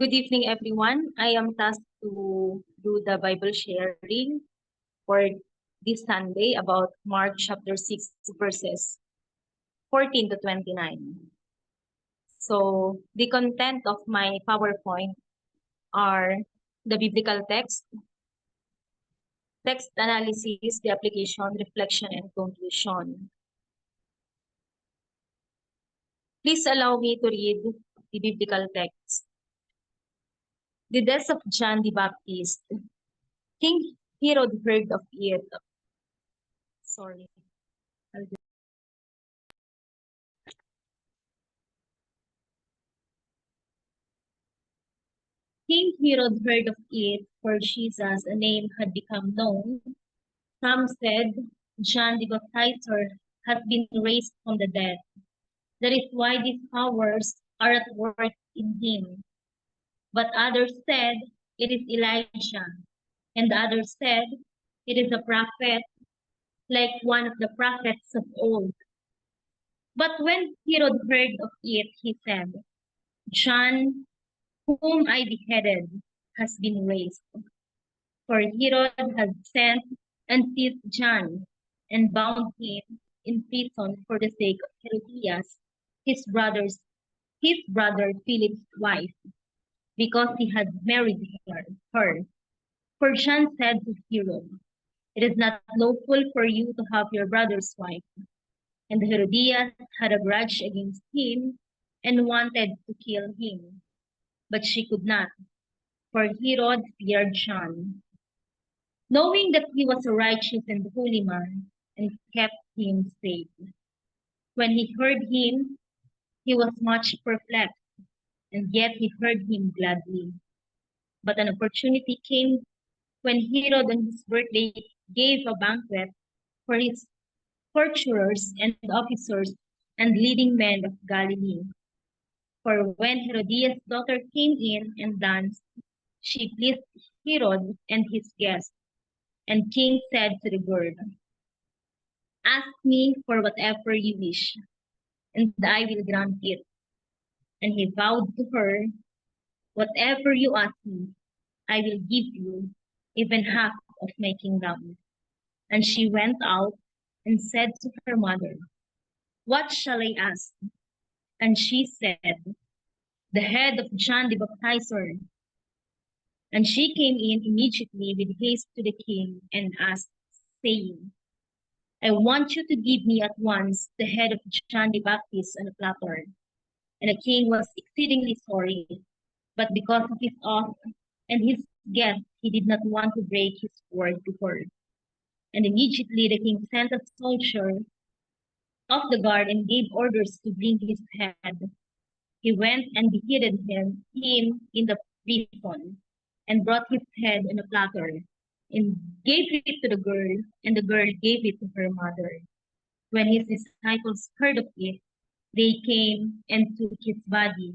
Good evening, everyone. I am tasked to do the Bible sharing for this Sunday about Mark chapter 6, verses 14 to 29. So, the content of my PowerPoint are the biblical text analysis, the application, reflection, and conclusion. Please allow me to read the biblical text. The death of John the Baptist. King Herod heard of it. Sorry. King Herod heard of it, for Jesus, a name had become known. Some said, John the Baptizer has been raised from the dead. That is why these powers are at work in him. But others said, it is Elijah. And others said, it is a prophet, like one of the prophets of old. But when Herod heard of it, he said, John, whom I beheaded, has been raised. For Herod had sent and seized John and bound him in prison for the sake of Herodias, his brother Philip's wife, because he had married her. For John said to Herod, it is not lawful for you to have your brother's wife. And Herodias had a grudge against him and wanted to kill him. But she could not, for Herod feared John, knowing that he was a righteous and holy man, and kept him safe. When he heard him, he was much perplexed, and yet he heard him gladly. But an opportunity came when Herod on his birthday gave a banquet for his courtiers and officers and leading men of Galilee. For when Herodias' daughter came in and danced, she pleased Herod and his guests. And king said to the girl, ask me for whatever you wish, and I will grant it. And he vowed to her, whatever you ask me, I will give you, even half of my kingdom. And she went out and said to her mother, what shall I ask? And she said, the head of John the Baptizer. And she came in immediately with haste to the king and asked, saying, I want you to give me at once the head of John the Baptist on a platter. And the king was exceedingly sorry, but because of his oath and his guest, he did not want to break his word to her. And immediately the king sent a soldier of the guard and gave orders to bring his head. He went and beheaded him in the prison, and brought his head on a platter, and gave it to the girl, and the girl gave it to her mother. When his disciples heard of it, they came and took his body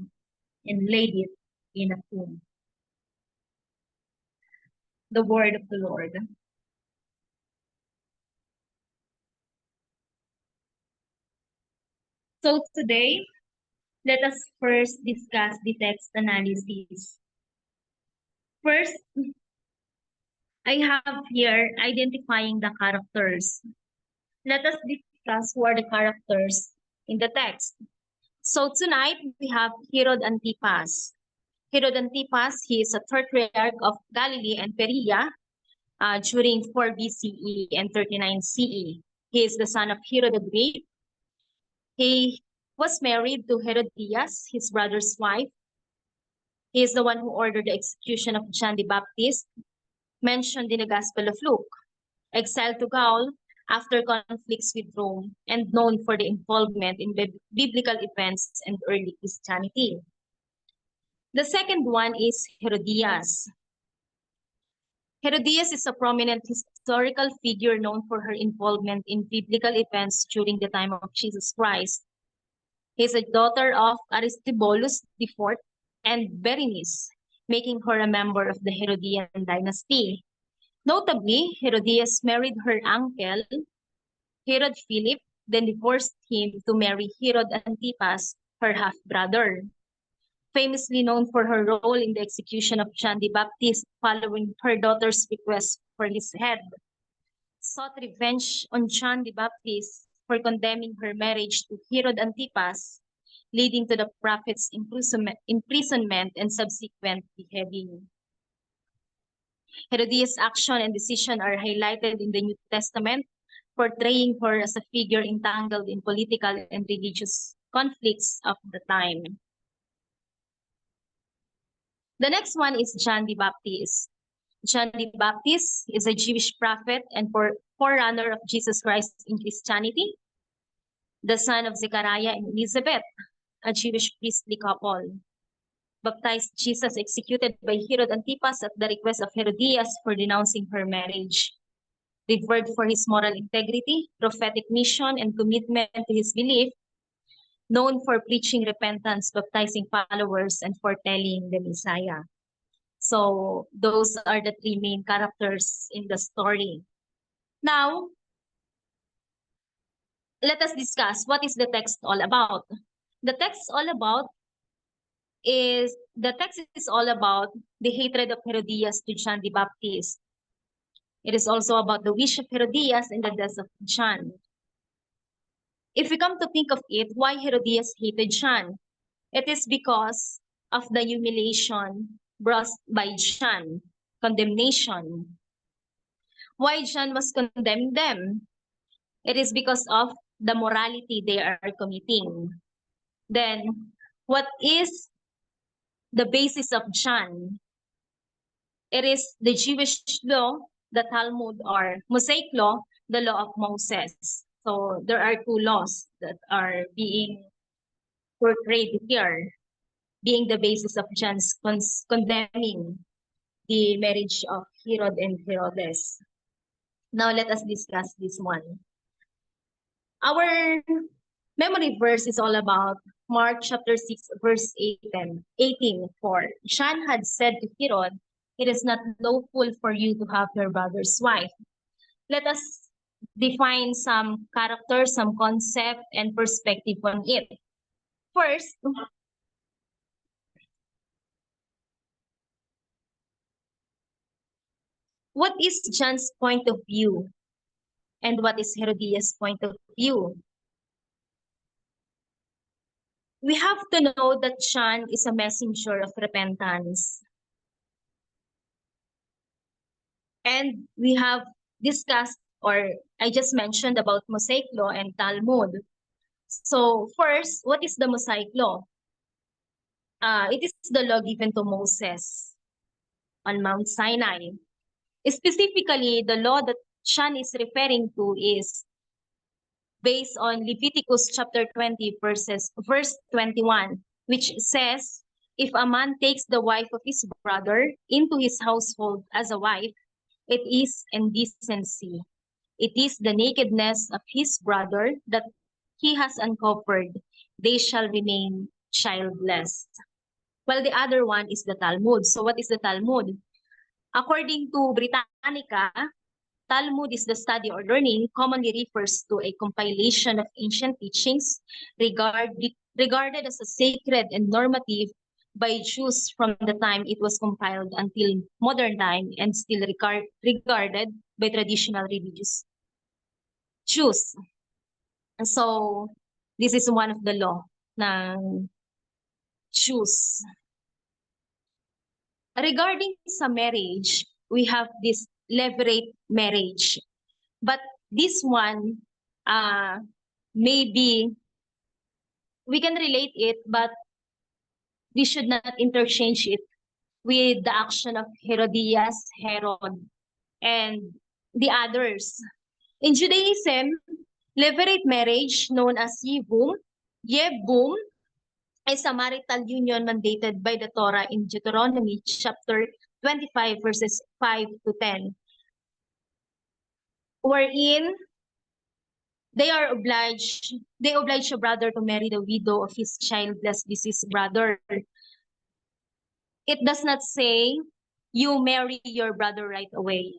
and laid it in a tomb. The word of the Lord. So today, let us first discuss the text analysis. First, I have here identifying the characters. Let us discuss who are the characters in the text. So tonight, we have Herod Antipas. Herod Antipas, he is a tetrarch of Galilee and Perea during 4 BCE and 39 CE. He is the son of Herod the Great. He was married to Herodias, his brother's wife. He is the one who ordered the execution of John the Baptist, mentioned in the Gospel of Luke. Exiled to Gaul after conflicts with Rome, and known for the involvement in biblical events and early Christianity. The second one is Herodias. Herodias is a prominent historical figure known for her involvement in biblical events during the time of Jesus Christ. He is a daughter of Aristobulus IV and Berenice, making her a member of the Herodian dynasty. Notably, Herodias married her uncle, Herod Philip, then divorced him to marry Herod Antipas, her half-brother. famously known for her role in the execution of John the Baptist following her daughter's request for his head, sought revenge on John the Baptist for condemning her marriage to Herod Antipas, leading to the prophet's imprisonment and subsequent beheading. Herodias' action and decision are highlighted in the New Testament, portraying her as a figure entangled in political and religious conflicts of the time. The next one is John the Baptist. John the Baptist is a Jewish prophet and forerunner of Jesus Christ in Christianity, the son of Zechariah and Elizabeth, a Jewish priestly couple. Baptized Jesus executed by Herod Antipas at the request of Herodias for denouncing her marriage. Revered for his moral integrity, prophetic mission, and commitment to his belief, known for preaching repentance, baptizing followers, and foretelling the Messiah. So those are the three main characters in the story. Now, let us discuss what is the text all about. The text is all about the hatred of Herodias to John the Baptist. It is also about the wish of Herodias and the death of John. If we come to think of it, why Herodias hated John? It is because of the humiliation brought by John, condemnation. Why John was condemning them? It is because of the morality they are committing. Then, what is the basis of John? It is the Jewish law, the Talmud, or Mosaic law, the law of Moses. So there are two laws that are being portrayed here, being the basis of John's condemning the marriage of Herod and Herodes. Now let us discuss this one. Our memory verse is all about Mark chapter 6, verse 18. For John had said to Herod, "It is not lawful for you to have your brother's wife." Let us define some character, some concept, and perspective on it. First, what is John's point of view? And what is Herodias' point of view? We have to know that John is a messenger of repentance. And we have discussed, or I just mentioned about Mosaic law and Talmud. So first, what is the Mosaic law? It is the law given to Moses on Mount Sinai. Specifically, the law that John is referring to is based on Leviticus chapter 20, verse 21, which says, "If a man takes the wife of his brother into his household as a wife, it is indecency. It is the nakedness of his brother that he has uncovered. They shall remain childless." Well, the other one is the Talmud. So what is the Talmud? According to Britannica, Talmud is the study or learning commonly refers to a compilation of ancient teachings regarded as a sacred and normative by Jews from the time it was compiled until modern time and still regarded by traditional religious Jews. So this is one of the law ng Jews. Regarding sa marriage, we have this levirate marriage. But this one, maybe we can relate it, but we should not interchange it with the action of Herodias, Herod, and the others. In Judaism, levirate marriage, known as Yevum, is a marital union mandated by the Torah in Deuteronomy chapter 25, verses 5 to 10, wherein they oblige a brother to marry the widow of his childless deceased brother. It does not say you marry your brother right away.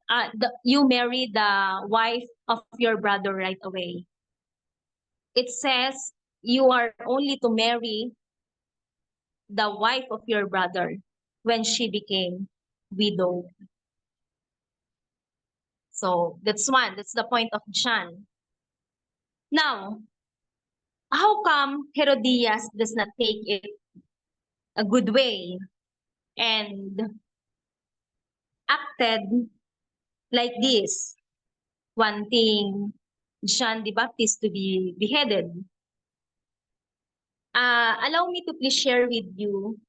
You marry the wife of your brother right away. It says you are only to marry the wife of your brother, when she became widowed. So that's one. That's the point of John. Now, how come Herodias does not take it a good way and acted like this, wanting John the Baptist to be beheaded? Allow me to please share with you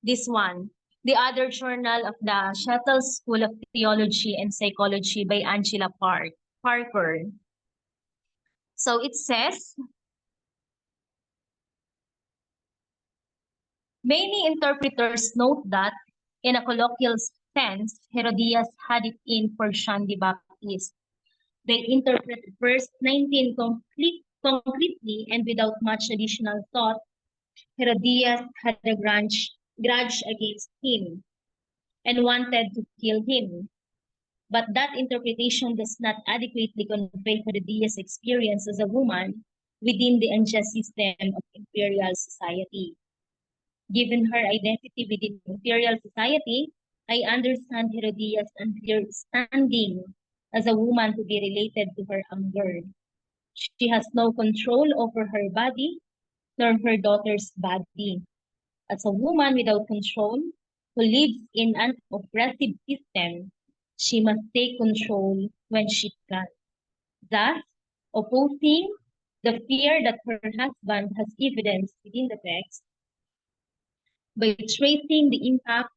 this one, the other journal of the Shuttle School of Theology and Psychology by Angela Parker. So it says, many interpreters note that, in a colloquial sense, Herodias had it in for John the Baptist. They interpret verse 19 concretely and without much additional thought. Herodias had a grudge against him and wanted to kill him. But that interpretation does not adequately convey Herodias' experience as a woman within the unjust system of imperial society. Given her identity within imperial society, I understand Herodias' understanding as a woman to be related to her anger. She has no control over her body nor her daughter's body. As a woman without control, who lives in an oppressive system, she must take control when she can. Thus, opposing the fear that her husband has evidence within the text, by tracing the impact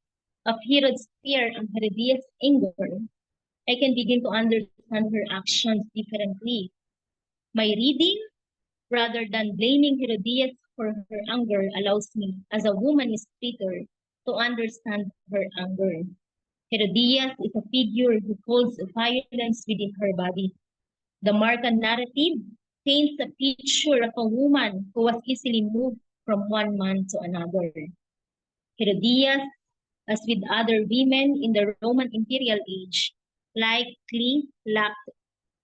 of Herod's fear on Herodias' anger, I can begin to understand her actions differently. My reading, rather than blaming Herodias for her anger, allows me, as a womanist reader, to understand her anger. Herodias is a figure who holds violence within her body. The Markan narrative paints a picture of a woman who was easily moved from one man to another. Herodias, as with other women in the Roman imperial age, likely lacked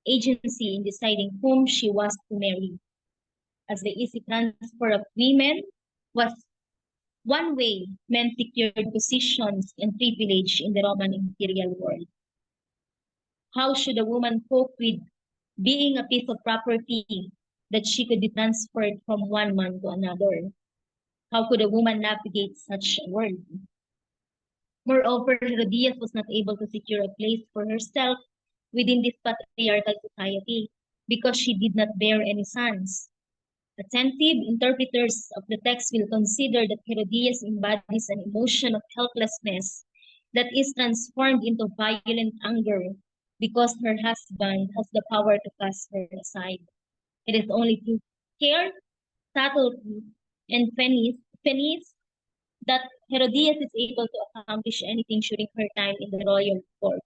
agency in deciding whom she was to marry, as the easy transfer of women was one way men secured positions and privilege in the Roman imperial world. How should a woman cope with being a piece of property that she could be transferred from one man to another? How could a woman navigate such a world? Moreover, Herodias was not able to secure a place for herself within this patriarchal society because she did not bear any sons. Attentive interpreters of the text will consider that Herodias embodies an emotion of helplessness that is transformed into violent anger because her husband has the power to cast her aside. It is only through care, subtlety, and finesse that Herodias is able to accomplish anything during her time in the royal court.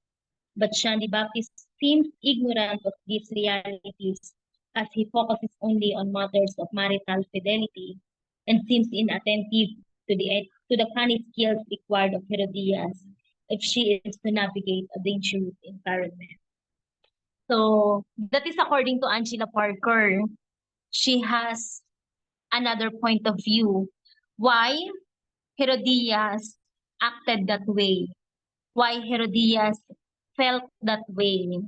But John the Baptist seems ignorant of these realities as he focuses only on matters of marital fidelity and seems inattentive to the cunning skills required of Herodias if she is to navigate a dangerous environment. So that is according to Angela Parker. She has another point of view. Why Herodias acted that way? Why Herodias felt that way?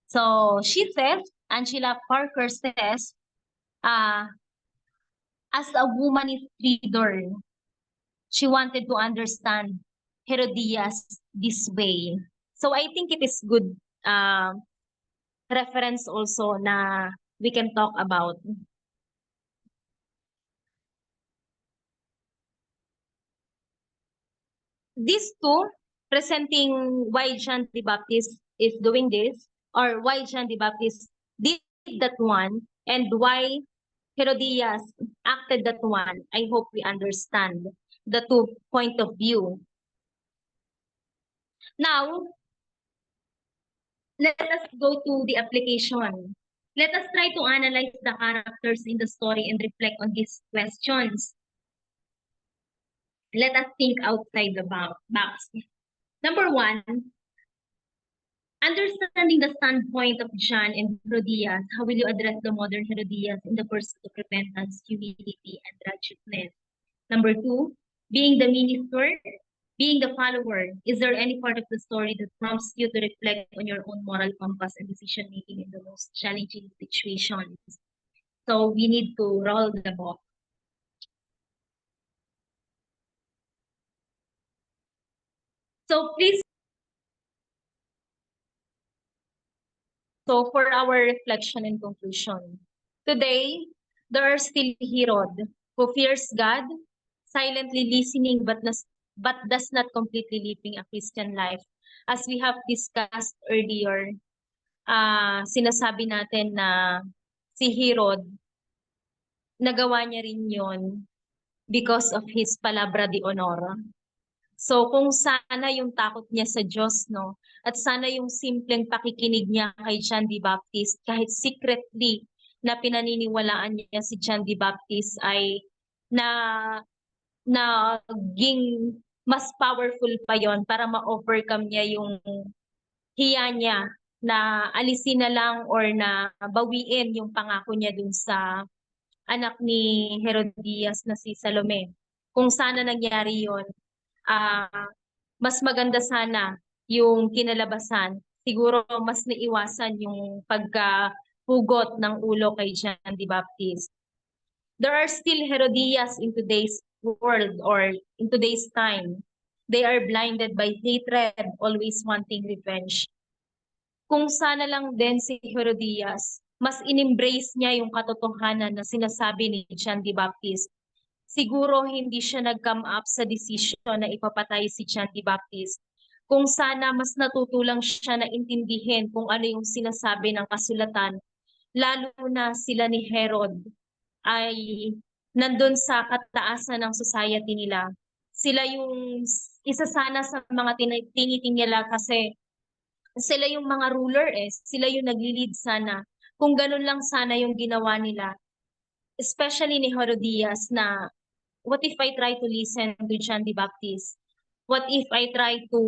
So she says, Angela Parker says, as a womanist reader, she wanted to understand Herodias this way. So I think it is good reference also na we can talk about. These two, presenting why John the Baptist is doing this, or why John the Baptist did that one, and why Herodias acted that one, I hope we understand the two point of view. Now, let us go to the application. Let us try to analyze the characters in the story and reflect on these questions. Let us think outside the box. Number one, understanding the standpoint of John and Herodias, how will you address the modern Herodias in the pursuit of repentance, humility, and righteousness? Number two, Being the minister, being the follower, is there any part of the story that prompts you to reflect on your own moral compass and decision making in the most challenging situations? So we need to roll the ball. So please, so for our reflection and conclusion, today there are still Herod who fears God, silently listening but does not completely living a Christian life. As we have discussed earlier, sinasabi natin na si Herod, nagawa niya rin yon because of his palabra de honor. So kung sana yung takot niya sa Diyos, no, at sana yung simpleng pakikinig niya kay John the Baptist, kahit secretly na pinaniniwalaan niya si John the Baptist ay na naging mas powerful pa yon para ma-overcome niya yung hiya niya na alisin na lang or na bawiin yung pangako niya dun sa anak ni Herodias na si Salome. Kung sana nangyari yon, mas maganda sana yung kinalabasan. Siguro mas naiwasan yung pagkahugot ng ulo kay John the Baptist. There are still Herodias in today's world or in today's time. They are blinded by hatred, always wanting revenge. Kung sana lang din si Herodias, mas in-embrace niya yung katotohanan na sinasabi ni John the Baptist, siguro hindi siya nag-come up sa desisyon na ipapatay si John the Baptist. Kung sana mas natutulang siya na intindihin kung ano yung sinasabi ng kasulatan, lalo na sila ni Herod ay nandun sa kataasan ng society nila. Sila yung isa sana sa mga tinitingala kasi sila yung mga ruler sila yung nagli-lead sana. Kung ganun lang sana yung ginawa nila, especially ni Herodias na what if I try to listen to John the Baptist? What if I try to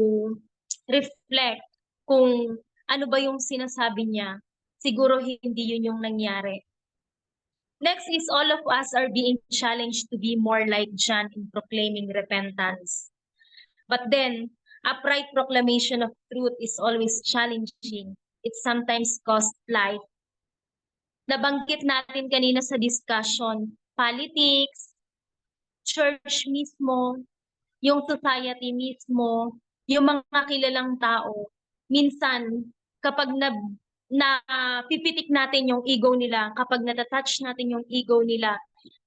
reflect kung ano ba yung sinasabi niya? Siguro hindi yun yung nangyari. Next is all of us are being challenged to be more like John in proclaiming repentance. But then, upright proclamation of truth is always challenging. It sometimes costs life. Nabanggit natin kanina sa discussion, politics, church mismo, yung society mismo, yung mga kilalang tao. Minsan, kapag pipitik natin yung ego nila, kapag natatouch natin yung ego nila,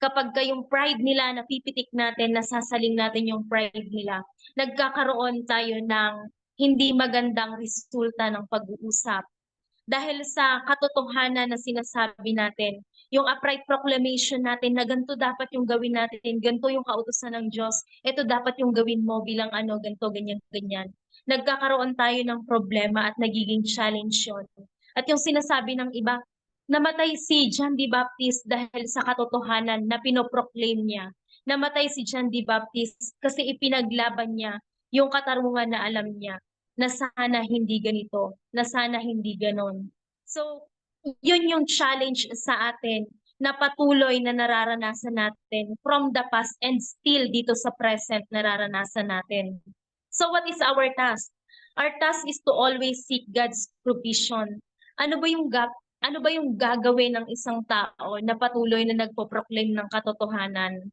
kapag yung pride nila, napipitik natin, nasasaling natin yung pride nila, nagkakaroon tayo ng hindi magandang resulta ng pag-uusap. Dahil sa katotohanan na sinasabi natin, yung upright proclamation natin na ganito dapat yung gawin natin, ganito yung kautusan ng Diyos, ito dapat yung gawin mo bilang ano, ganito, ganyan, ganyan. Nagkakaroon tayo ng problema at nagiging challenge yun. At yung sinasabi ng iba, namatay si John the Baptist dahil sa katotohanan na pinoproclaim niya. Namatay si John the Baptist kasi ipinaglaban niya yung katarungan na alam niya na sana hindi ganito, na sana hindi ganon. So, yun yung challenge sa atin na patuloy na nararanasan natin from the past and still dito sa present nararanasan natin. So, what is our task? Our task is to always seek God's provision. Ano ba yung ano ba yung gagawin ng isang tao na patuloy na nagpo-proclaim ng katotohanan?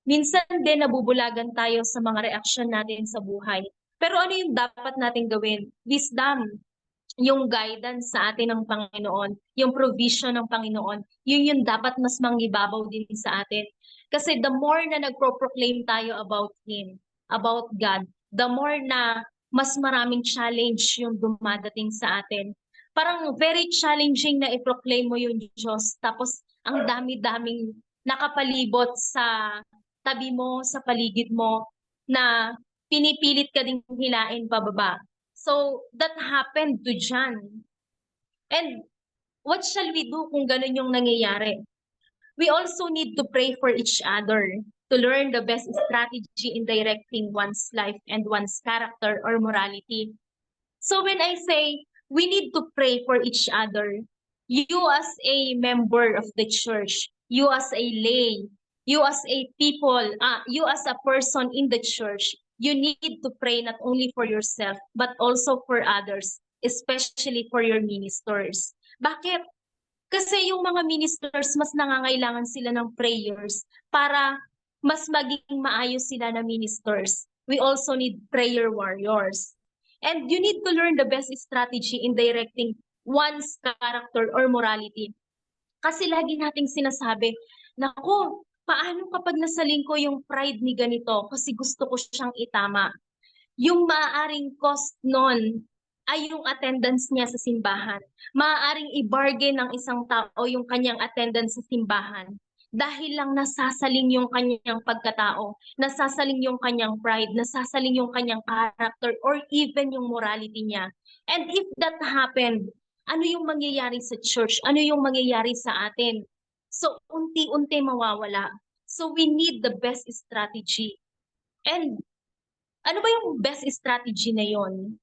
Minsan din nabubulagan tayo sa mga reaksyon natin sa buhay. Pero ano yung dapat natin gawin? Wisdom, yung guidance sa atin ng Panginoon, yung provision ng Panginoon, yun yung dapat mas mangibabaw din sa atin. Kasi the more na nagpro-proclaim tayo about Him, about God, the more na mas maraming challenge yung dumadating sa atin. Parang very challenging na i-proclaim mo yung Diyos, tapos ang dami-daming nakapalibot sa tabi mo, sa paligid mo, na pinipilit ka ding hilain pababa. So, that happened to John. And what shall we do kung ganun yung nangyayari? We also need to pray for each other to learn the best strategy in directing one's life and one's character or morality. So when I say we need to pray for each other, you as a member of the church, you as a lay, You as a people, you as a person in the church, you need to pray not only for yourself, but also for others, especially for your ministers. Bakit? Kasi yung mga ministers, mas nangangailangan sila ng prayers para mas maging maayos sila na ministers. We also need prayer warriors. And you need to learn the best strategy in directing one's character or morality. Kasi lagi nating sinasabi, naku, paano kapag nasaling ko yung pride ni ganito kasi gusto ko siyang itama? Yung maaaring cost nun ay yung attendance niya sa simbahan. Maaaring i-bargain ng isang tao yung kanyang attendance sa simbahan dahil lang nasasaling yung kanyang pagkatao, nasasaling yung kanyang pride, nasasaling yung kanyang character, or even yung morality niya. And if that happened, ano yung mangyayari sa church? Ano yung mangyayari sa atin? So, unti-unti mawawala. So, we need the best strategy. And ano ba yung best strategy na yon?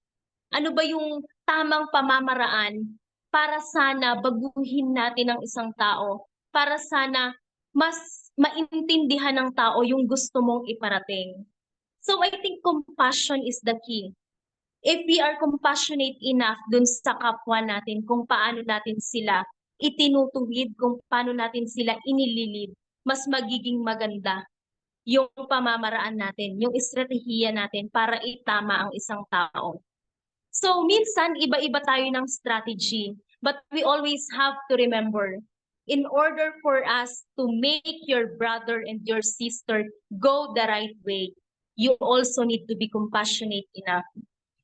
Ano ba yung tamang pamamaraan para sana baguhin natin ang isang tao? Para sana mas maintindihan ng tao yung gusto mong iparating. So I think compassion is the key. If we are compassionate enough dun sa kapwa natin, kung paano natin sila itinutuwid, kung paano natin sila inililid, mas magiging maganda yung pamamaraan natin, yung estratehiya natin para itama ang isang tao. So minsan, iba-iba tayo ng strategy, but we always have to remember, in order for us to make your brother and your sister go the right way, you also need to be compassionate enough.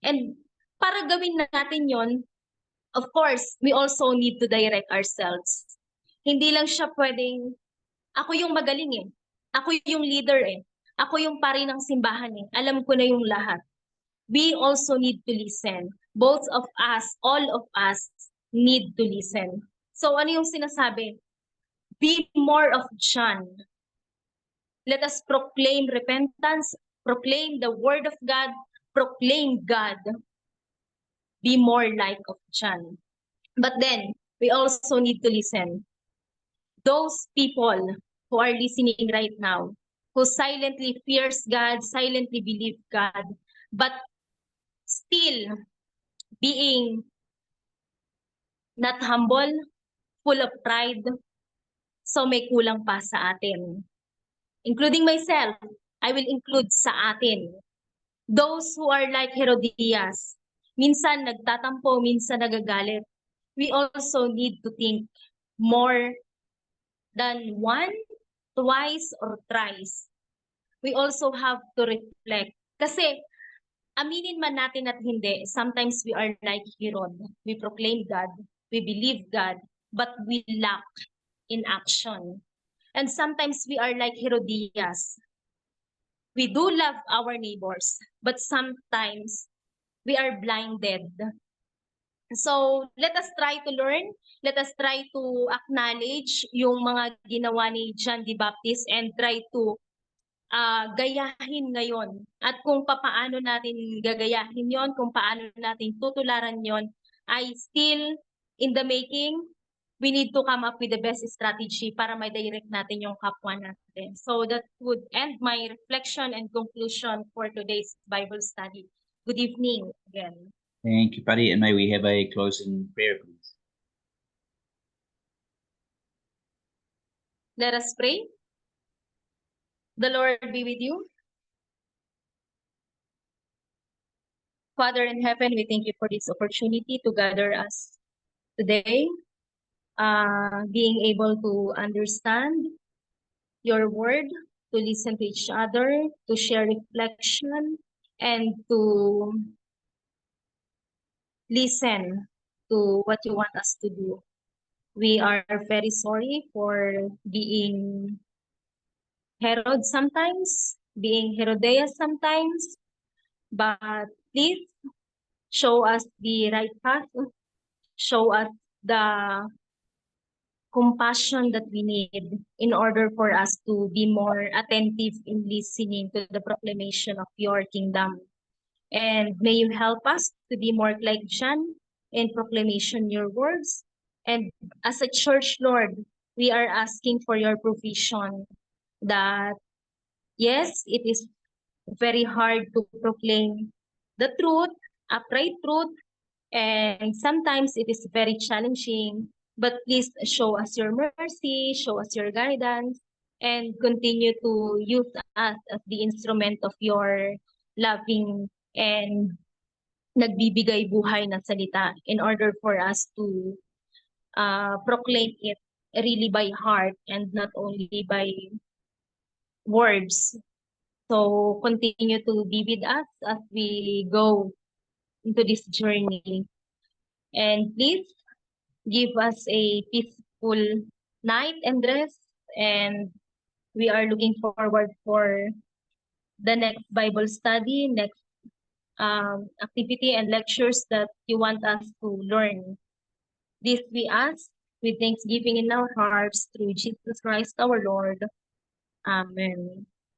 And para gawin natin yon, of course, we also need to direct ourselves. Hindi lang siya pwedeng, ako yung magaling eh. Ako yung leader eh. Ako yung pari ng simbahan eh. Alam ko na yung lahat. We also need to listen. Both of us, all of us, need to listen. So ano yung sinasabi? Be more of John. Let us proclaim repentance, proclaim the word of God, proclaim God. Be more like of John. But then, we also need to listen. Those people who are listening right now, who silently fears God, silently believe God, but still being not humble, full of pride, so may kulang pa sa atin. Including myself, I will include sa atin. Those who are like Herodias, minsan nagtatampo, minsan nagagalit. We also need to think more than one, twice, or thrice. We also have to reflect. Kasi aminin man natin at hindi, sometimes we are like Herod. We proclaim God, we believe God, but we lack in action. And sometimes we are like Herodias. We do love our neighbors, but sometimes we are blinded. So let us try to learn, let us try to acknowledge yung mga ginawa ni John the Baptist and try to gayahin ngayon. At kung paano natin gagayahin yon, kung paano natin tutularan yon, ay still in the making. We need to come up with the best strategy para may direct natin yung kapwa natin. So that would end my reflection and conclusion for today's Bible study. Good evening again. Thank you, Patty. And may we have a closing prayer, please? Let us pray. The Lord be with you. Father in heaven, we thank you for this opportunity to gather us today, being able to understand your word, to listen to each other, to share reflection, and to listen to what you want us to do. We are very sorry for being Herod sometimes, being Herodias sometimes, but please show us the right path, show us the compassion that we need in order for us to be more attentive in listening to the proclamation of your kingdom. And may you help us to be more like John in proclamation your words. And as a church, Lord, we are asking for your provision. that yes, it is very hard to proclaim the truth, upright truth, and sometimes it is very challenging. But please show us your mercy, show us your guidance, and continue to use us as the instrument of your loving and nagbibigay buhay na salita in order for us to proclaim it really by heart and not only by words. So continue to be with us as we go into this journey. And please give us a peaceful night and rest. And we are looking forward for the next Bible study, next activity and lectures that you want us to learn. This we ask with thanksgiving in our hearts through Jesus Christ our Lord. Amen.